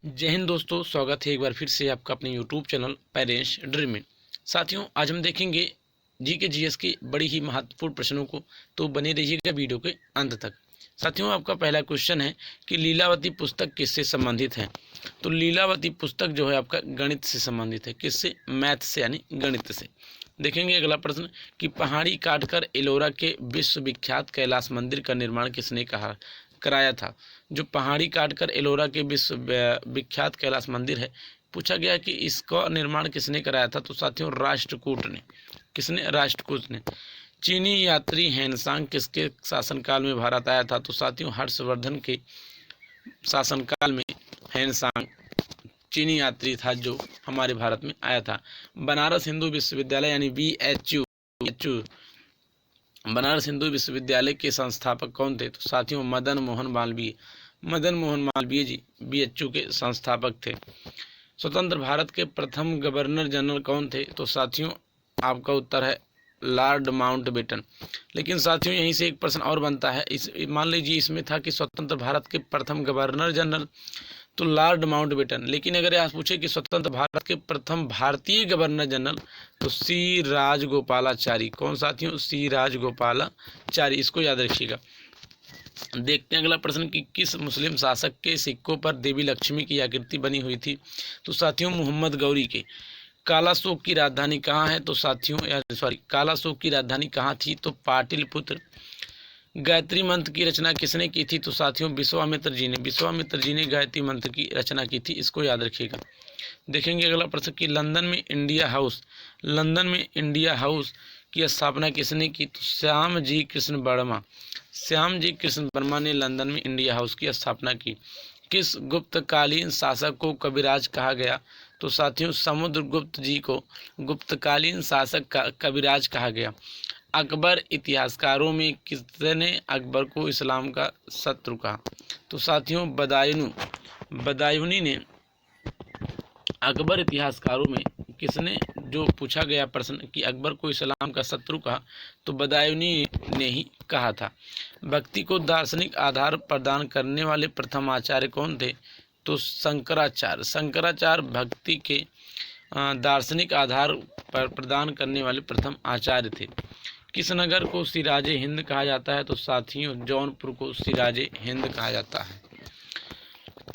जय हिंद दोस्तों, स्वागत है एक बार फिर से आपका अपने यूट्यूब चैनल पेरेंट्स ड्रीम में। साथियों, आज हम देखेंगे जी के जीएस के बड़ी ही महत्वपूर्ण प्रश्नों को, तो बने रहिएगा वीडियो के अंत तक। साथियों, आपका पहला क्वेश्चन है कि लीलावती पुस्तक किससे संबंधित है। तो लीलावती पुस्तक जो है आपका गणित से संबंधित है। किससे? मैथ से, यानी गणित से। देखेंगे अगला प्रश्न कि पहाड़ी काटकर एलोरा के विश्वविख्यात कैलाश मंदिर का निर्माण किसने कराया था। जो पहाड़ी काटकर एलोरा के विश्व विख्यात कैलाश मंदिर है, पूछा गया कि इसका निर्माण किसने कराया था। तो साथियों, राष्ट्रकूट ने। किसने? राष्ट्रकूट ने। चीनी यात्री हैनसांग किसके शासनकाल में भारत आया था। तो साथियों, हर्षवर्धन के शासनकाल में हैनसांग चीनी यात्री था जो हमारे भारत में आया था। बनारस हिंदू विश्वविद्यालय यानी BHU बनारस हिंदू विश्वविद्यालय के संस्थापक कौन थे। तो साथियों, मदन मोहन मालवीय। मदन मोहन मालवीय जी BHU के संस्थापक थे। स्वतंत्र भारत के प्रथम गवर्नर जनरल कौन थे। तो साथियों, आपका उत्तर है लॉर्ड माउंटबेटन। लेकिन साथियों, यहीं से एक प्रश्न और बनता है। मान लीजिए इसमें था कि स्वतंत्र भारत के प्रथम गवर्नर जनरल तो लॉर्ड माउंटबेटन, लेकिन अगर आप पूछे कि स्वतंत्र भारत के प्रथम भारतीय गवर्नर जनरल तो C राजगोपालाचारी। कौन साथियों? C राजगोपालाचारी। इसको याद रखिएगा। देखते हैं अगला प्रश्न कि किस मुस्लिम शासक के सिक्कों पर देवी लक्ष्मी की आकृति बनी हुई थी। तो साथियों, मोहम्मद गौरी के। कालाशोक की राजधानी कहाँ है। तो साथियों कालाशोक की राजधानी कहाँ थी। तो पाटलिपुत्र। गायत्री मंत्र की रचना किसने की थी। तो साथियों, विश्वामित्र जी ने। विश्वामित्र जी ने गायत्री मंत्र की रचना की थी। इसको याद रखिएगा। देखेंगे अगला प्रश्न कि लंदन में इंडिया हाउस की स्थापना किसने की। तो श्याम जी कृष्ण वर्मा ने लंदन में इंडिया हाउस की स्थापना की। किस गुप्तकालीन शासक को कविराज कहा गया। तो साथियों, समुद्रगुप्त जी को गुप्तकालीन शासक कविराज कहा गया। अकबर इतिहासकारों में किसने अकबर को इस्लाम का शत्रु कहा। तो साथियों, बदायूनी ने। अकबर इतिहासकारों में किसने, जो पूछा गया प्रश्न कि अकबर को इस्लाम का शत्रु कहा, तो बदायूनी ने ही कहा था। भक्ति को दार्शनिक आधार प्रदान करने वाले प्रथम आचार्य कौन थे। तो शंकराचार्य भक्ति के दार्शनिक आधार पर प्रदान करने वाले प्रथम आचार्य थे। किस नगर को सिराजे हिंद कहा जाता है। तो साथियों, जौनपुर को सिराजे हिंद कहा जाता है।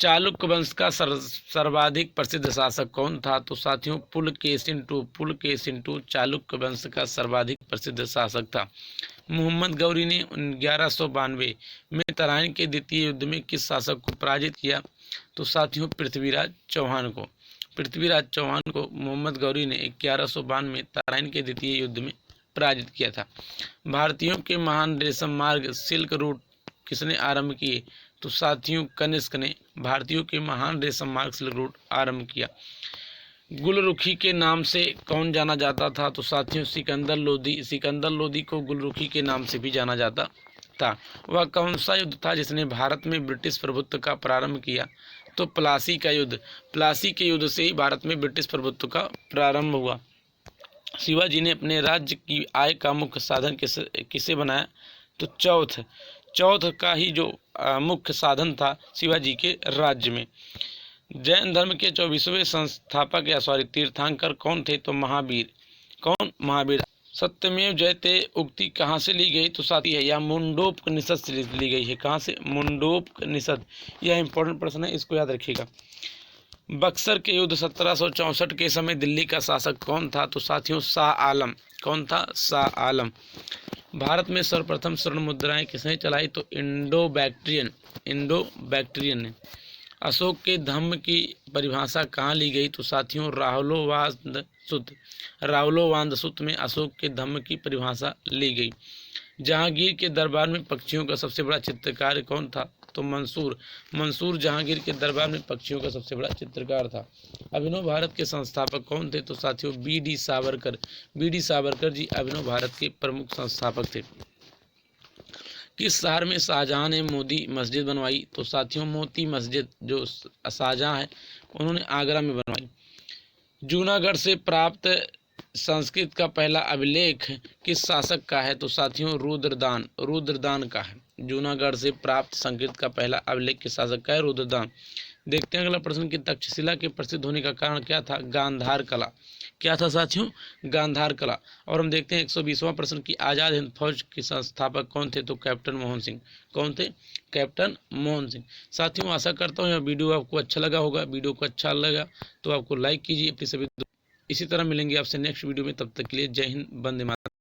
चालुक्य वंश का सर्वाधिक प्रसिद्ध शासक कौन था। तो साथियों, पुलकेशिन II चालुक्य वंश का सर्वाधिक प्रसिद्ध शासक था। मोहम्मद गौरी ने 1192 में तराइन के द्वितीय युद्ध में किस शासक को पराजित किया। तो साथियों, पृथ्वीराज चौहान को मोहम्मद गौरी ने 1192 में तराइन के द्वितीय युद्ध में पराजित किया था। भारतीयों के महान रेशम मार्ग सिल्क रूट किसने आरंभ किए। तो साथियों, कनिष्क ने भारतीयों के महान रेशम मार्ग सिल्क रूट आरंभ किया। गुलरुखी के नाम से कौन जाना जाता था। तो साथियों, सिकंदर लोदी को गुलरुखी के नाम से भी जाना जाता था। वह कौन सा युद्ध था जिसने भारत में ब्रिटिश प्रभुत्व का प्रारंभ किया। तो प्लासी के युद्ध से ही भारत में ब्रिटिश प्रभुत्व का प्रारंभ हुआ। शिवाजी ने अपने राज्य की आय का मुख्य साधन किसे बनाया। तो चौथ का ही जो मुख्य साधन था शिवाजी के राज्य में। जैन धर्म के 24वें संस्थापक तीर्थंकर कौन थे। तो महावीर। सत्यमेव जयते उक्ति कहाँ से ली गई। तो साथी है या मुंडोपनिषद से ली गई है। कहाँ से? मुंडोपनिषद। यह इंपॉर्टेंट प्रश्न है, इसको याद रखिएगा। बक्सर के युद्ध 1764 के समय दिल्ली का शासक कौन था। तो साथियों, शाह आलम। कौन था? शाह आलम। भारत में सर्वप्रथम स्वर्ण मुद्राएं किसने चलाई। तो इंडो बैक्ट्रियन ने। अशोक के धम्म की परिभाषा कहाँ ली गई। तो साथियों, रावलोवांद सूत्र में अशोक के धम्म की परिभाषा ली गई। जहांगीर के दरबार में पक्षियों का सबसे बड़ा चित्रकार कौन था। तो मंसूर जहांगीर के दरबार में पक्षियों का सबसे बड़ा चित्रकार था। अभिनव भारत के संस्थापक कौन थे। तो साथियों, BD सावरकर जी अभिनव भारत के प्रमुख संस्थापक थे। किस शहर में शाहजहां ने मोती मस्जिद बनवाई। तो साथियों, मोती मस्जिद जो शाहजहां है उन्होंने आगरा में बनवाई। जूनागढ़ से प्राप्त संस्कृत का पहला अभिलेख किस शासक का है। तो साथियों, रुद्रदान का है। जूनागढ़ से प्राप्त संस्कृत का पहला अभिलेख किस शासक का है। रुद्रदान। देखते हैं अगला प्रश्न कि तक्षशिला के प्रसिद्ध होने का कारण क्या था? गांधार कला। क्या था साथियों? गांधार कला। और हम देखते हैं 120वां प्रश्न कि आज़ाद हिंद फौज के संस्थापक कौन थे? तो कैप्टन मोहन सिंह। कौन थे? कैप्टन मोहन सिंह। साथियों आशा करता हूँ यह वीडियो आपको अच्छा लगा होगा। वीडियो को अच्छा लगा तो आपको लाइक कीजिए अपनी सभी। इसी तरह मिलेंगे आपसे नेक्स्ट वीडियो में, तब तक के लिए जय हिंद, वंदे मातरम।